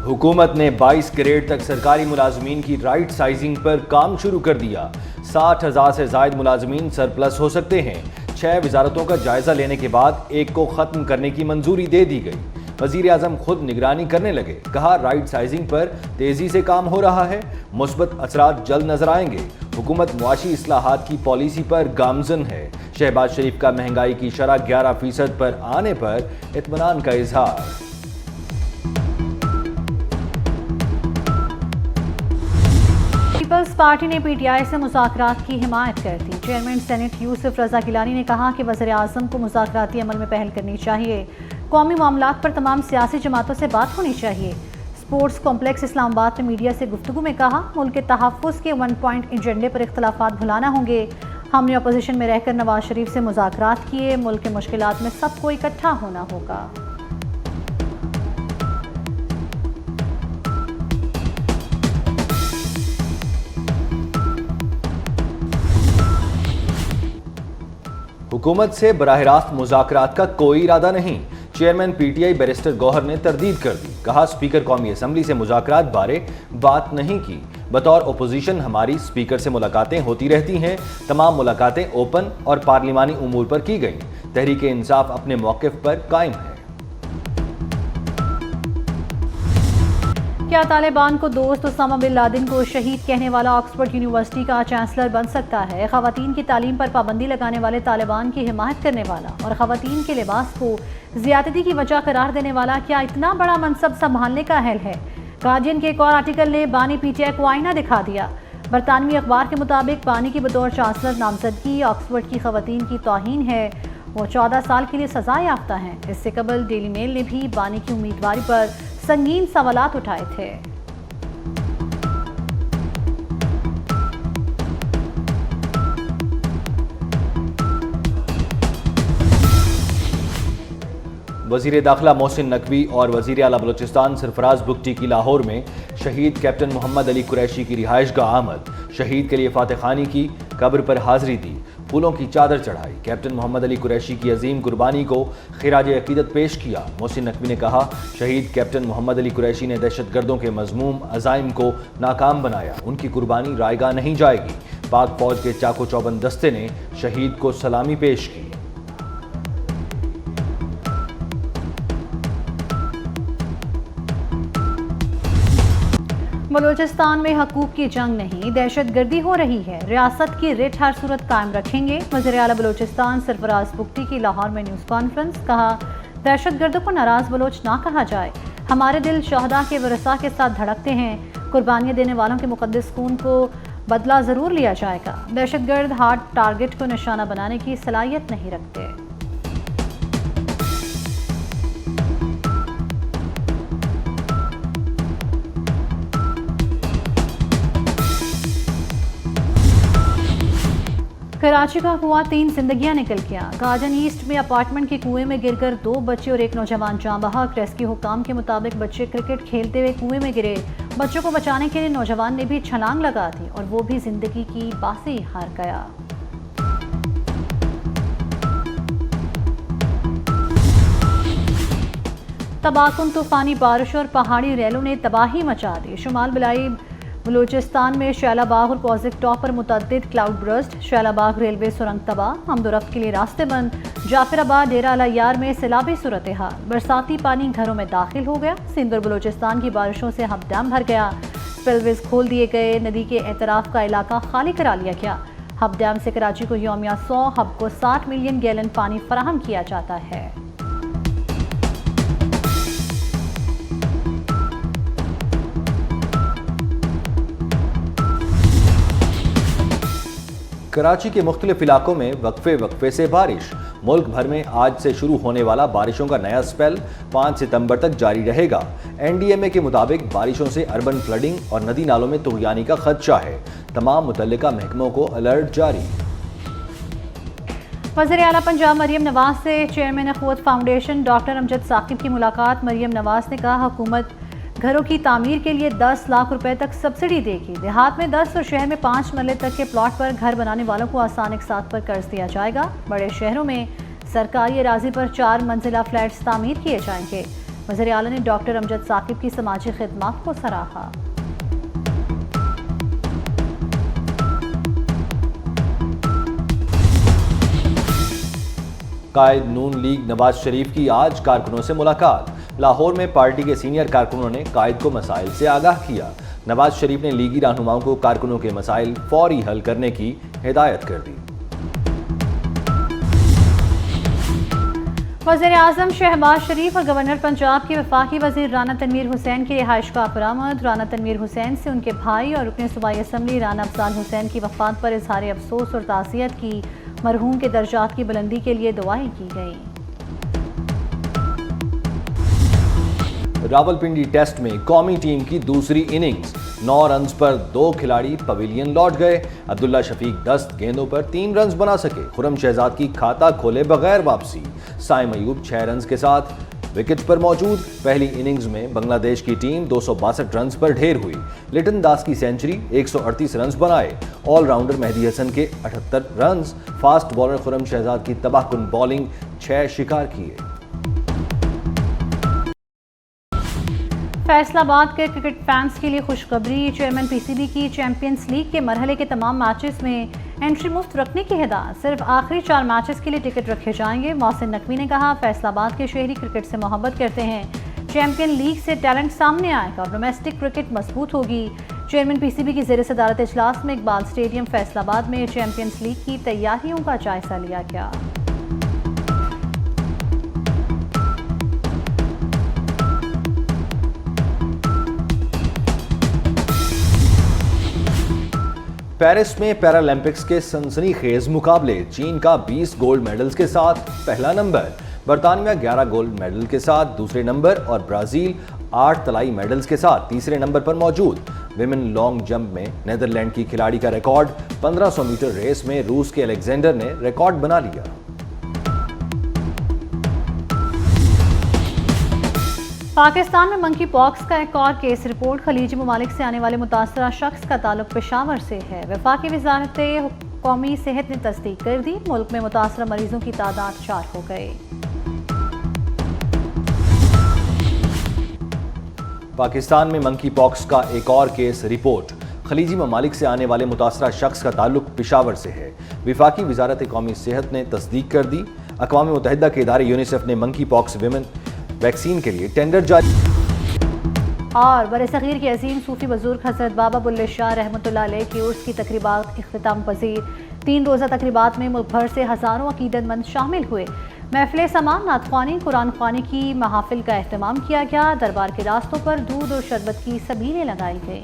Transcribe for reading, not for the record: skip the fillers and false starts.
हुकूमत ने 22 ग्रेड तक सरकारी मुलाजमीन की राइट साइजिंग पर काम शुरू कर दिया। 60,000 से ज्यादा मुलाजमीन सरप्लस हो सकते हैं। 6 वजारतों का जायजा लेने के बाद एक को खत्म करने की मंजूरी दे दी गई। वजीर आजम खुद निगरानी करने लगे। कहा राइट साइजिंग पर तेजी से काम हो रहा है, मुस्बत असरात जल्द नजर आएंगे। हुकूमत मुआशी इस्लाहात की पॉलिसी पर गामजन है। शहबाज शरीफ का महंगाई की शरह 11% पर आने पर इत्मीनान का इजहार। पीपल्स पार्टी ने पीटीआई से मुज़ाकरात की हिमायत कर दी। चेयरमैन सेनेट यूसुफ रजा गिलानी ने कहा कि वज़ीर आज़म को मुज़ाकराती अमल में पहल करनी चाहिए। कौमी मामलात पर तमाम सियासी जमातों से बात होनी चाहिए। स्पोर्ट्स कॉम्प्लेक्स इस्लामाबाद में मीडिया से गुफ्तगू में कहा, मुल्क के तहफ़्फ़ुज़ के 1 पॉइंट एजेंडे पर इख्तलाफात भुलाना होंगे। हमने अपोजिशन में रहकर नवाज शरीफ से मुज़ाकरात किए। मुल्क के मुश्किलात में सबको इकट्ठा होना होगा। हुकूमत से बराह रास्त मुज़ाकरात का कोई इरादा नहीं। चेयरमैन पीटीआई बैरिस्टर गौहर ने तरदीद कर दी। कहा स्पीकर कौमी असम्बली से मुज़ाकरात बारे बात नहीं की। बतौर अपोजिशन हमारी स्पीकर से मुलाकातें होती रहती हैं। तमाम मुलाकातें ओपन और पार्लिमानी उमूर पर की गईं। तहरीक इंसाफ अपने मौक़िफ़ पर कायम है। क्या तालिबान को दोस्त उसामा बिन लादेन को शहीद कहने वाला ऑक्सफोर्ड यूनिवर्सिटी का चांसलर बन सकता है? ख़वातीन की तालीम पर पाबंदी लगाने वाले तालिबान की हिमायत करने वाला और ख़वातीन के लिबास को ज़्यादती की वजह करार देने वाला क्या इतना बड़ा मनसब संभालने का अहल है? गार्डियन के एक और आर्टिकल ने बानी पीटीआई को आईना दिखा दिया। बरतानवी अखबार के मुताबिक बानी की बतौर चांसलर नामजदगी ऑक्सफोर्ड की ख़वातीन की तौहीन है। वो 14 साल के लिए सजा याफ्ता हैं। इससे कबल डेली मेल ने भी बानी की उम्मीदवारी पर संगीन सवालात उठाए थे। वजीर दाखिला मोहसिन नकवी और वजीर आला बलोचिस्तान सरफराज बुगटी की लाहौर में शहीद कैप्टन मोहम्मद अली कुरैशी की रिहाइश का आमद। शहीद के लिए फातह खानी की, कब्र पर हाजिरी दी, फूलों की चादर चढ़ाई। कैप्टन मोहम्मद अली कुरैशी की अजीम कुर्बानी को खिराज अकीदत पेश किया। मोहसिन नकवी ने कहा शहीद कैप्टन मोहम्मद अली कुरैशी ने दहशतगर्दों के मजमूम अज़ाइम को नाकाम बनाया। उनकी कुर्बानी रायगा नहीं जाएगी। पाक फौज के चाको चौबंद दस्ते ने शहीद को सलामी पेश की। बलूचिस्तान में हकूक की जंग नहीं, दहशतगर्दी हो रही है। रियासत की रिट हर सूरत कायम रखेंगे। वज़ीर आला बलूचिस्तान सरफराज बुगटी की लाहौर में न्यूज़ कॉन्फ्रेंस। कहा दहशतगर्दों को नाराज़ बलोच ना कहा जाए। हमारे दिल शहदा के वरसा के साथ धड़कते हैं। कुर्बानियाँ देने वालों के मुकद्दस खून को बदला ज़रूर लिया जाएगा। दहशतगर्द हार्ड टारगेट को निशाना बनाने की सलाहियत नहीं रखते। कराची का कुआं 3 जिंदगियां निकल गया। गार्डन ईस्ट में अपार्टमेंट के कुएं में गिरकर 2 बच्चे और एक नौजवान जान बहक। रेस्क्यू हुकाम के मुताबिक बच्चे क्रिकेट खेलते हुए कुएं में गिरे। बच्चों को बचाने के लिए नौजवान ने भी छलांग लगा दी और वो भी जिंदगी की बासी हार गया। तबाहकुन तूफानी बारिश और पहाड़ी रेलों ने तबाही मचा दी। शुमाल बलाई बलूचिस्तान में शैलाबाग और प्रोजेक्ट टॉप पर मुतअद्दिद क्लाउड बर्स्ट। शैलाबाग रेलवे सुरंग तबाह, हमदोरफ्त के लिए रास्ते बंद। जाफराबाद डेरा अल-अय्यार में सैलाबी सूरत हाल। बरसाती पानी घरों में दाखिल हो गया। सिंध और बलूचिस्तान की बारिशों से हब डैम भर गया। स्पिलवेज खोल दिए गए। नदी के एतराफ का इलाका खाली करा लिया गया। हब डैम से कराची को यौमिया 100, हब को 60 मिलियन गैलन पानी फराहम किया जाता है। कराची के मुख्तलिफ इलाकों में वक्फे से बारिश। मुल्क भर में आज से शुरू होने वाला बारिशों का नया स्पेल 5 सितंबर तक जारी रहेगा। एनडीएमए के मुताबिक बारिशों से अर्बन फ्लडिंग और नदी नालों में तुग़यानी का खदशा है। तमाम मुतल्लिका महकमों को अलर्ट जारी। वज़ीर आला पंजाब मरियम नवाज से chairman Akhuwat foundation doctor Amjad Saqib की मुलाकात। मरियम नवाज ने कहा हुकूमत घरों की तामीर के लिए 10 लाख रुपए तक सब्सिडी देगी। देहात में 10 और शहर में 5 मरले तक के प्लॉट पर घर बनाने वालों को आसान इक़सात पर कर्ज दिया जाएगा। बड़े शहरों में सरकारी अराजी पर 4 मंजिला फ्लैट्स तामीर किए जाएंगे। वज़ीर आला ने डॉक्टर अमजद साकिब की समाजी खिदमत को सराहा। कायद नून लीग नवाज शरीफ की आज कारकुनों से मुलाकात। लाहौर में पार्टी के सीनियर कारकुनों ने कायद को मसाइल से आगाह किया। नवाज शरीफ ने लीगी रहनुमाओं को कारकुनों के मसाइल फौरी हल करने की हिदायत कर दी। वज़ीर आज़म शहबाज शरीफ और गवर्नर पंजाब के वफाकी वज़ीर राना तनवीर हुसैन की रिहाइशगाह बरामद। राना तनवीर हुसैन से उनके भाई और रुकन सूबाई असम्बली राना अफजाल हुसैन की वफात पर इजहार अफसोस और ताज़ियत की। मरहूम के दर्जात की बुलंदी के लिए दुआएं की गई। रावलपिंडी टेस्ट में कौमी टीम की दूसरी इनिंग्स। 9 रन्स पर 2 खिलाड़ी पवेलियन लौट गए। अब्दुल्ला शफीक 10 गेंदों पर 3 रन्स बना सके। खुरम शहजाद की खाता खोले बगैर वापसी। साइम अयूब 6 रन्स के साथ विकेट पर मौजूद। पहली इनिंग्स में बांग्लादेश की टीम 262 रन्स पर ढेर हुई। लिटन दास की सेंचुरी, 138 रन्स बनाए। ऑलराउंडर मेहदी हसन के 78 runs. Fast bowler Khurram Shahzad की तबाहकुन बॉलिंग 6 शिकार किए। फैसलाबाद के क्रिकेट फैंस के लिए खुशखबरी। चेयरमैन पीसीबी की चैंपियंस लीग के मरहले के तमाम मैचेस में एंट्री मुफ्त रखने की हिदायत। सिर्फ आखिरी 4 मैचेस के लिए टिकट रखे जाएंगे। मोहसिन नकवी ने कहा, फैसलाबाद के शहरी क्रिकेट से मोहब्बत करते हैं। चैंपियन लीग से टैलेंट सामने आएगा और डोमेस्टिक क्रिकेट मजबूत होगी। चेयरमैन पीसीबी की ज़ेर सदारत इजलास में इकबाल स्टेडियम फैसलाबाद में चैंपियंस लीग की तैयारियों का जायजा लिया गया। पेरिस में पैरालंपिक्स के सनसनीखेज मुकाबले। चीन का 20 गोल्ड मेडल्स के साथ पहला नंबर। बरतानिया 11 गोल्ड मेडल के साथ दूसरे नंबर और ब्राजील 8 तलाई मेडल्स के साथ तीसरे नंबर पर मौजूद। विमेन लॉन्ग जंप में नेदरलैंड की खिलाड़ी का रिकॉर्ड। 1500 मीटर रेस में रूस के अलेक्जेंडर ने रिकॉर्ड बना लिया। पाकिस्तान में मंकी पॉक्स का एक और केस रिपोर्ट। खलीजी ममालिक से आने वाले मुतासरा शख्स का ताल्लुक पेशावर से है। वफाकी वजारत कौमी सेहत ने तस्दीक कर दी। मुल्क में मुतासरा मरीजों की तादाद 4 हो गए। पाकिस्तान में मंकी पॉक्स का एक और केस रिपोर्ट। खलीजी ममालिक से आने वाले मुतासरा शख्स का ताल्लुक पेशावर से है। वफाकी वजारत कौमी सेहत ने तस्दीक कर दी। अक़वाम मुत्तहिदा के इदारे यूनिसेफ ने मंकी पॉक्स विमेन वैक्सीन के लिए टेंडर जारी। और बरसगीर के अजीम सूफी बुजुर्ग हज़रत बाबा बुल्ले शाह रहमतुल्लाह अलैह की उर्स की तकरीबात इख्तिताम पजीर। 3 रोज़ा तकरीबात में मुल्क भर से हज़ारों अकीदतमंद शामिल हुए। महफिल समान, नातख्वानी, कुरान ख्वानी की महाफिल का एहतमाम किया गया। दरबार के रास्तों पर दूध और शरबत की सबीलें लगाई गई।